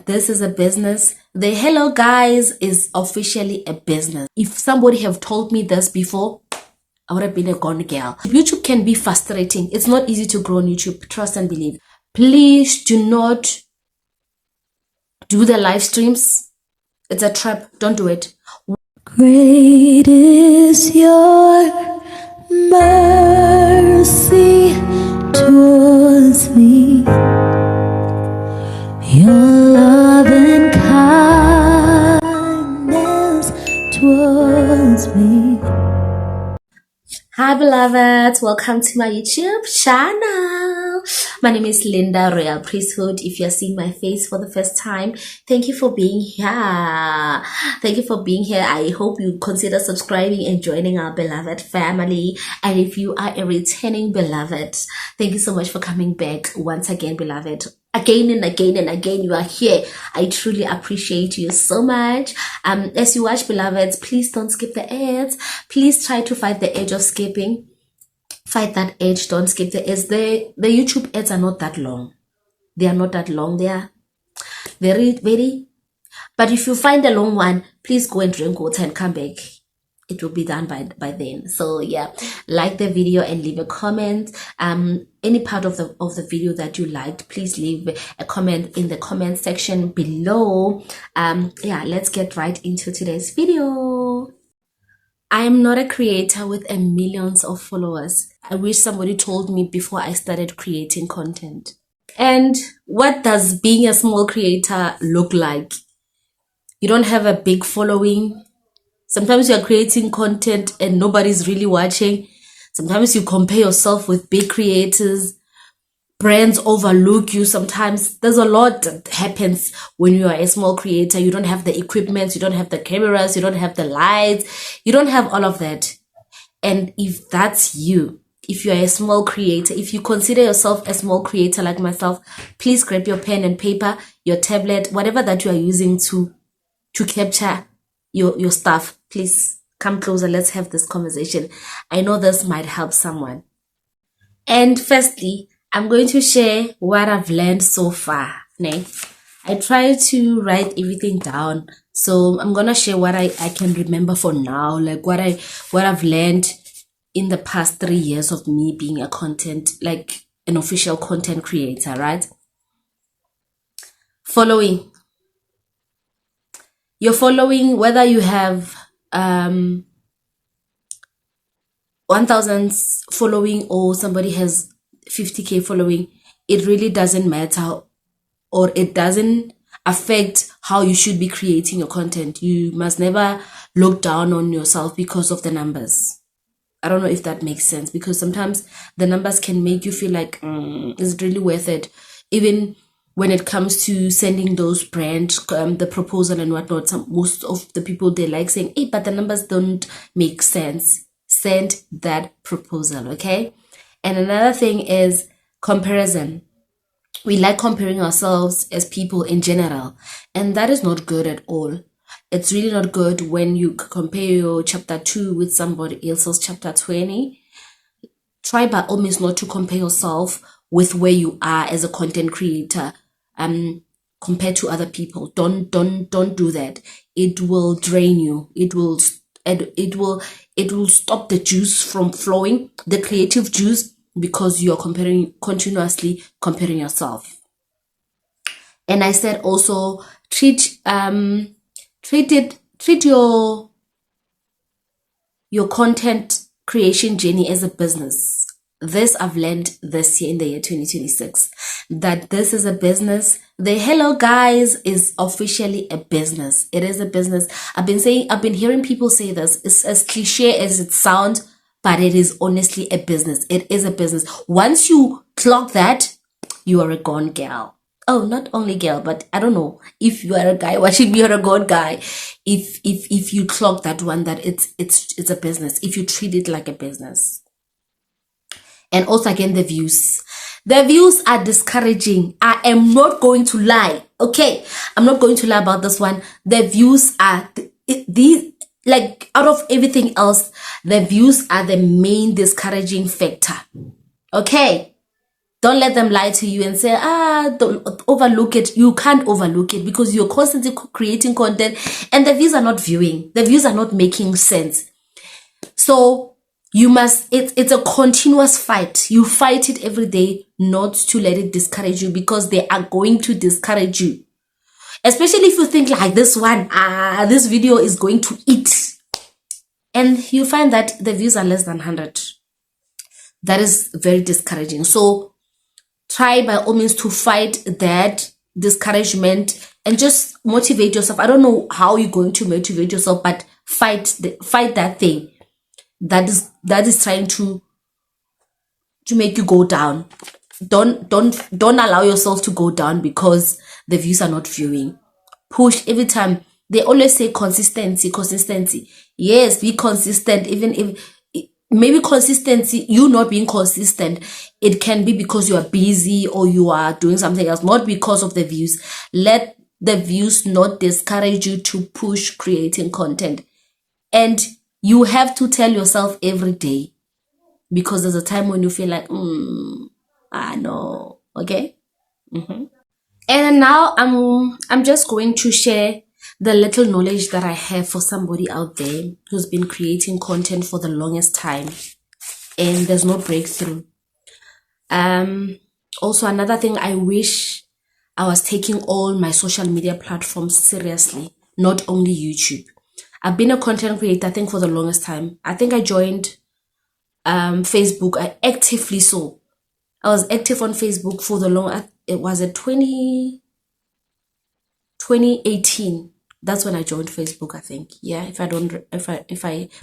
This is a business. The hello guys is officially a business. If somebody have told me this before, I would have been a gone girl. YouTube can be frustrating. It's not easy to grow on YouTube. Trust and believe. Please do not do the live streams. It's a trap. Don't do it. Great is your mercy towards me. Your love and kindness towards me. Hi beloveds, welcome to my YouTube channel. My name is Linda Royal Priesthood. If you're seeing my face for the first time, thank you for being here. Thank you for being here. I hope you consider subscribing and joining our beloved family. And if you are a returning beloved, thank you so much for coming back once again, beloved. Again and again and again, you are here. I truly appreciate you so much. As you watch, beloveds, please don't skip the ads. Please try to fight the edge of skipping. Fight that edge. Don't skip the ads. The YouTube ads are not that long. They are not that long. They are very. But if you find a long one, please go and drink water and come back. It will be done by then. So yeah, like the video and leave a comment. Any part of the video that you liked, please leave a comment in the comment section below. Yeah, let's get right into today's video. I am not a creator with millions of followers. I wish somebody told me before I started creating content. And what does being a small creator look like? You don't have a big following. Sometimes you're creating content and nobody's really watching. Sometimes you compare yourself with big creators. Brands overlook you. Sometimes there's a lot that happens when you are a small creator. You don't have the equipment. You don't have the cameras. You don't have the lights. You don't have all of that. And if that's you, if you're a small creator, if you consider yourself a small creator like myself, please grab your pen and paper, your tablet, whatever that you are using to capture your stuff. Please come closer. Let's have this conversation. I know this might help someone. And firstly, I'm going to share what I've learned so far. Next, I try to write everything down. So I'm gonna share what I can remember for now, like what I've learned in the past 3 years of me being an official content creator, right? Following. Your following, whether you have 1,000 following or somebody has 50k following, it really doesn't matter, or it doesn't affect how you should be creating your content. You must never look down on yourself because of the numbers. I don't know if that makes sense, because sometimes the numbers can make you feel like, is it really worth it? Even when it comes to sending those brands the proposal and whatnot, most of the people, they like saying, hey, but the numbers don't make sense. Send that proposal, okay? And another thing is comparison. We like comparing ourselves as people in general, and that is not good at all. It's really not good when you compare your chapter 2 with somebody else's chapter 20. Try by all means not to compare yourself with where you are as a content creator compared to other people. Don't do that. It will drain you. It will stop the juice from flowing, the creative juice, because you are continuously comparing yourself. And I said also treat your content creation journey as a business. This I've learned this year in the year 2026, that this is a business. The hello guys is officially a business. It is a business. I've been hearing people say this. It's as cliche as it sounds, but it is honestly a business. It is a business. Once you clock that, you are a gone girl. Oh, not only girl, but I don't know if you are a guy watching me, you're a gone guy. If you clock that one, that it's a business. If you treat it like a business. And also again, the views. The views are discouraging. I am not going to lie. Okay, I'm not going to lie about this one. The views are these, like, out of everything else, the views are the main discouraging factor. Okay, Don't let them lie to you and say, don't overlook it. You can't overlook it because you're constantly creating content and the views are not viewing. The views are not making sense. So you must, it's a continuous fight. You fight it every day not to let it discourage you, because they are going to discourage you. Especially if you think like this one, this video is going to eat. And you find that the views are less than 100. That is very discouraging. So try by all means to fight that discouragement and just motivate yourself. I don't know how you're going to motivate yourself, but fight that thing that is trying to make you go down. Don't allow yourself to go down because the views are not viewing. Push every time. They always say consistency. Yes, be consistent. Even if maybe consistency, you not being consistent, it can be because you are busy or you are doing something else, not because of the views. Let the views not discourage you to push creating content. And you have to tell yourself every day, because there's a time when you feel like, I know, okay? And now I'm just going to share the little knowledge that I have for somebody out there who's been creating content for the longest time and there's no breakthrough. Also, another thing, I wish I was taking all my social media platforms seriously, not only YouTube. I've been a content creator, I think, for the longest time. I think I joined Facebook. I was active on Facebook for the long. It was 2018. That's when I joined Facebook, I think. Yeah, if I'm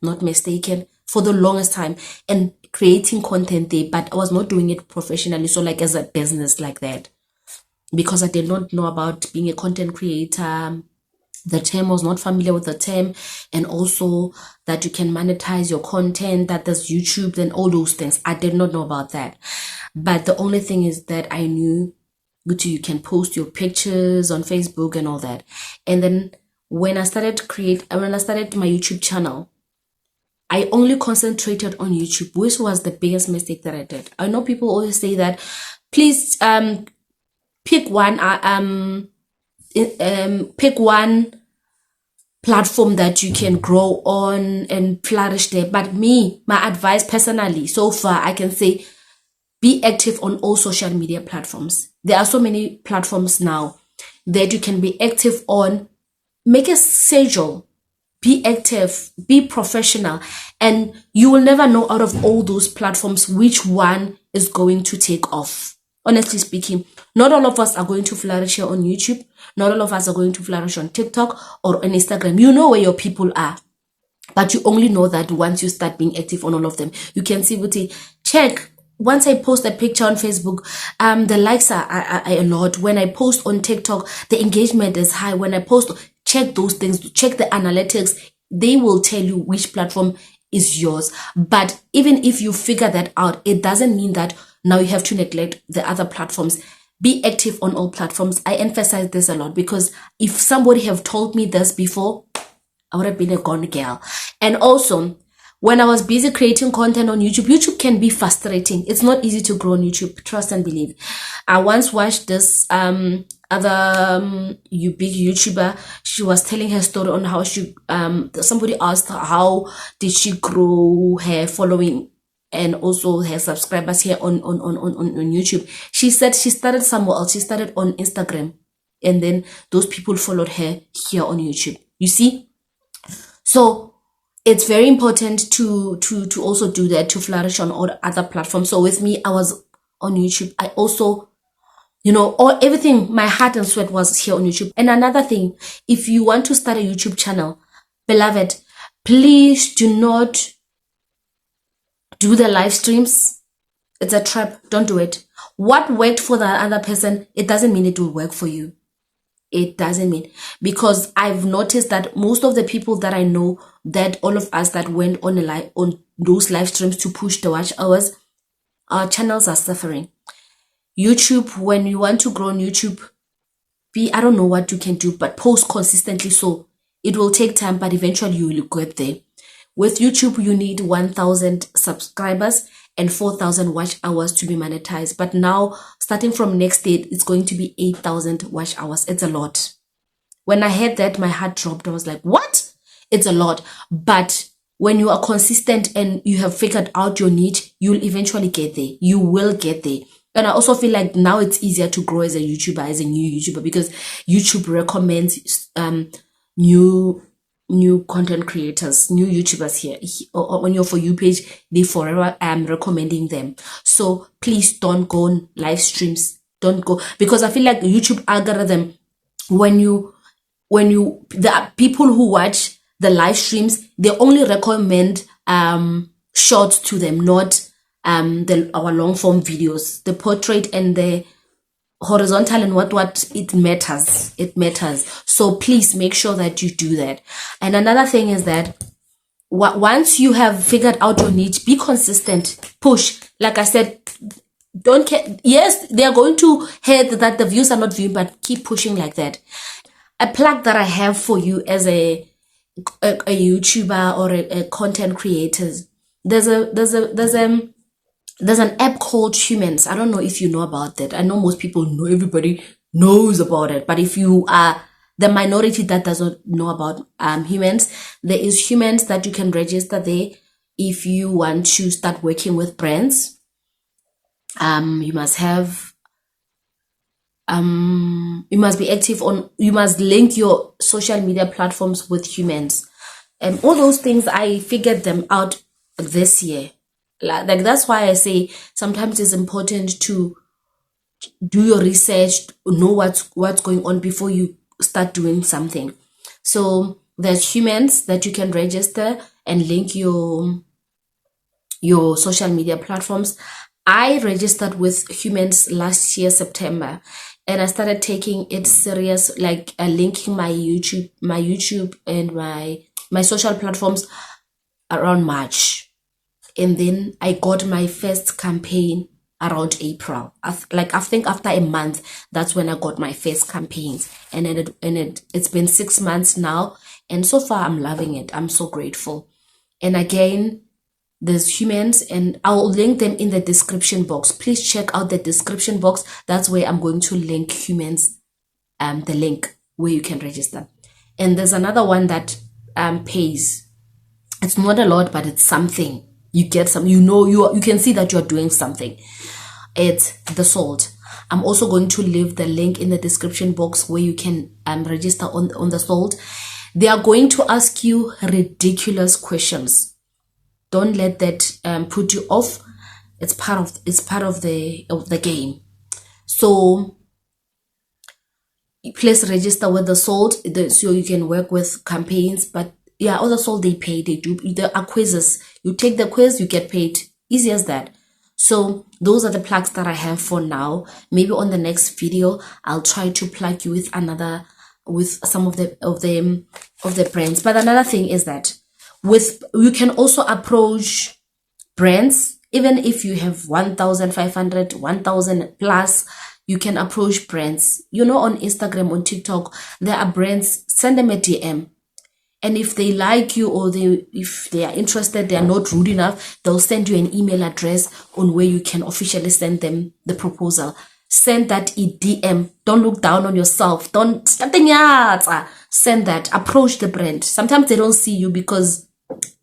not mistaken, for the longest time, and creating content there, but I was not doing it professionally, so like as a business like that, because I did not know about being a content creator. The term, was not familiar with the term, and also that you can monetize your content, that there's YouTube and all those things. I did not know about that. But the only thing is that I knew you can post your pictures on Facebook and all that. And then when I started my YouTube channel, I only concentrated on YouTube, which was the biggest mistake that I did. I know people always say that, please pick one pick one platform that you can grow on and flourish there. But my advice personally, so far, I can say, be active on all social media platforms. There are so many platforms now that you can be active on. Make a schedule. Be active. Be professional. And you will never know out of all those platforms which one is going to take off. Honestly speaking, not all of us are going to flourish here on YouTube. Not all of us are going to flourish on TikTok or on Instagram. You know where your people are. But you only know that once you start being active on all of them. You can see with it. Check. Once I post a picture on Facebook, the likes are a lot. When I post on TikTok, the engagement is high. When I post, check those things. Check the analytics. They will tell you which platform is yours. But even if you figure that out, it doesn't mean that now you have to neglect the other platforms. Be active on all platforms. I emphasize this a lot because if somebody have told me this before, I would have been a gone girl. And also, when I was busy creating content on YouTube can be frustrating. It's not easy to grow on YouTube. Trust and believe. I once watched this other big YouTuber. She was telling her story on how she somebody asked her how did she grow her following and also her subscribers here on YouTube. She said she started somewhere else. She started on Instagram, and then those people followed her here on YouTube. You see? So it's very important to also do that, to flourish on all other platforms. So with me, I was on YouTube. I also, everything, my heart and sweat was here on YouTube. And another thing, if you want to start a YouTube channel, beloved, please do not do the live streams. It's a trap. Don't do it. What worked for the other person, it doesn't mean it will work for you. It doesn't mean, because I've noticed that most of the people that I know, that all of us that went on those live streams to push the watch hours, our channels are suffering. YouTube, when you want to grow on YouTube, I don't know what you can do, but post consistently. So it will take time, but eventually you will get there. With YouTube, you need 1,000 subscribers. and 4,000 watch hours to be monetized. But now, starting from next day, it's going to be 8,000 watch hours. It's a lot. When I heard that, my heart dropped. I was like, what? It's a lot. But when you are consistent and you have figured out your niche, you'll eventually get there. You will get there. And I also feel like now it's easier to grow as a YouTuber, as a new YouTuber, because YouTube recommends new content creators, new YouTubers here on your For You page. They forever recommending them. So please don't go on live streams. Don't go, because I feel like YouTube algorithm, the people who watch the live streams, they only recommend shorts to them, not our long form videos. The portrait and the horizontal and what it matters. So please make sure that you do that. And another thing is that once you have figured out your niche, be consistent, push. Like I said, don't care. Yes, they are going to hate that the views are not viewing, but keep pushing like that. A plug that I have for you as a YouTuber or a content creator, there's an app called Humans. I don't know if you know about that. I know most people know, everybody knows about it. But if you are the minority that doesn't know about Humans, there is Humans that you can register there if you want to start working with brands. You must be active you must link your social media platforms with Humans. And all those things, I figured them out this year. Like that's why I say sometimes it's important to do your research, know what's going on before you start doing something. So there's Humans that you can register and link your social media platforms. I registered with Humans last year, September, and I started taking it serious, like linking my YouTube and my social platforms around March. And then I got my first campaign around April. I think after a month, that's when I got my first campaigns. And it's been 6 months now. And so far, I'm loving it. I'm so grateful. And again, there's Humans, and I'll link them in the description box. Please check out the description box. That's where I'm going to link Humans, the link where you can register. And there's another one that pays. It's not a lot, but it's something. You get some, you can see that you're doing something. It's The Salt. I'm also going to leave the link in the description box where you can register on The Salt. They are going to ask you ridiculous questions. Don't let that put you off. It's part of the game. So please register with The Salt so you can work with campaigns. But yeah, other Salt, they pay. They do. There are quizzes. You take the quiz, you get paid. Easy as that. So those are the plugs that I have for now. Maybe on the next video, I'll try to plug you with some of the brands. But another thing is that you can also approach brands, even if you have 1,500, 1,000 plus, you can approach brands. On Instagram, on TikTok, there are brands, send them a DM. And if they like you or if they are interested, they are not rude enough, they'll send you an email address on where you can officially send them the proposal. Send that DM. Don't look down on yourself. Don't, send that. Approach the brand. Sometimes they don't see you because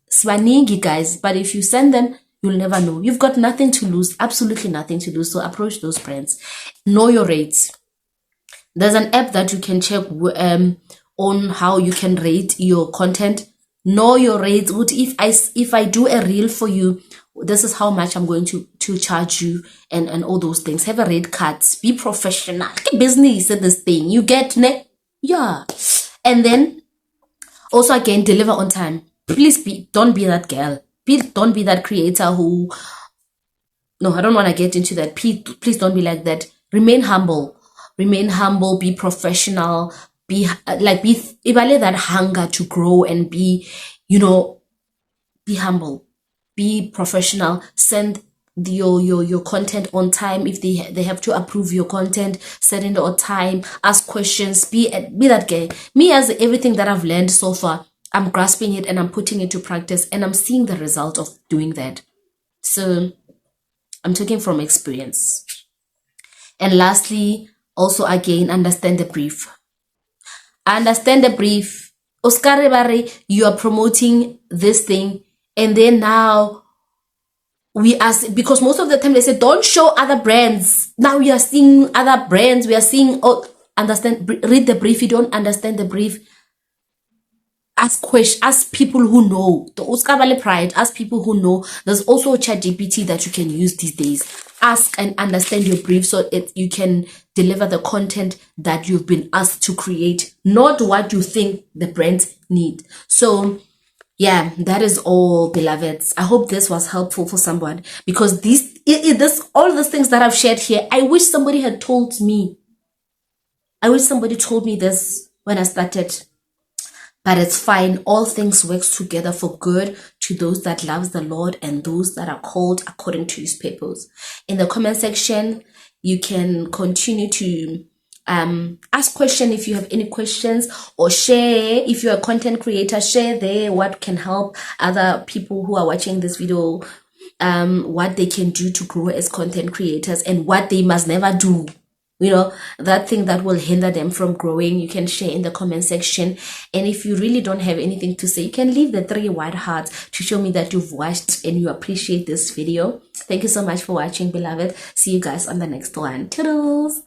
swaningi, guys, but if you send them, you'll never know. You've got nothing to lose, absolutely nothing to lose. So approach those brands. Know your rates. There's an app that you can check on how you can rate your content. Know your rates. If I do a reel for you, this is how much I'm going to charge you, and all those things. Have a rate card. Be professional. Business in this thing. You get yeah. And then also again, deliver on time. Please don't be that girl. Don't be that creator who. No, I don't want to get into that. Please don't be like that. Remain humble. Be professional. Be that hunger to grow and be humble. Be professional. Send your content on time. If they have to approve your content, send it on time. Ask questions. Be that guy. Me, as everything that I've learned so far, I'm grasping it and I'm putting it to practice, and I'm seeing the result of doing that. So I'm talking from experience. And lastly, also again, understand the brief. Understand the brief. Oscar Bare, you are promoting this thing, and then now we are, because most of the time they say don't show other brands. Now we are seeing other brands. We are seeing, oh, understand, read the brief. You don't understand the brief, ask questions, ask people who know. The Oscar Valley Pride, ask people who know. There's also ChatGPT that you can use these days. Ask and understand your brief so you can deliver the content that you've been asked to create, not what you think the brands need. So yeah, that is all, beloveds. I hope this was helpful for someone, because all these things that I've shared here, I wish somebody had told me. I wish somebody told me this when I started. But it's fine. All things work together for good to those that loves the Lord and those that are called according to his purpose. In the comment section, you can continue to ask questions if you have any questions, or share if you're a content creator. Share there what can help other people who are watching this video, what they can do to grow as content creators, and what they must never do. You know, that thing that will hinder them from growing, you can share in the comment section. And if you really don't have anything to say, you can leave the 3 white hearts to show me that you've watched and you appreciate this video. Thank you so much for watching, beloved. See you guys on the next one. Toodles!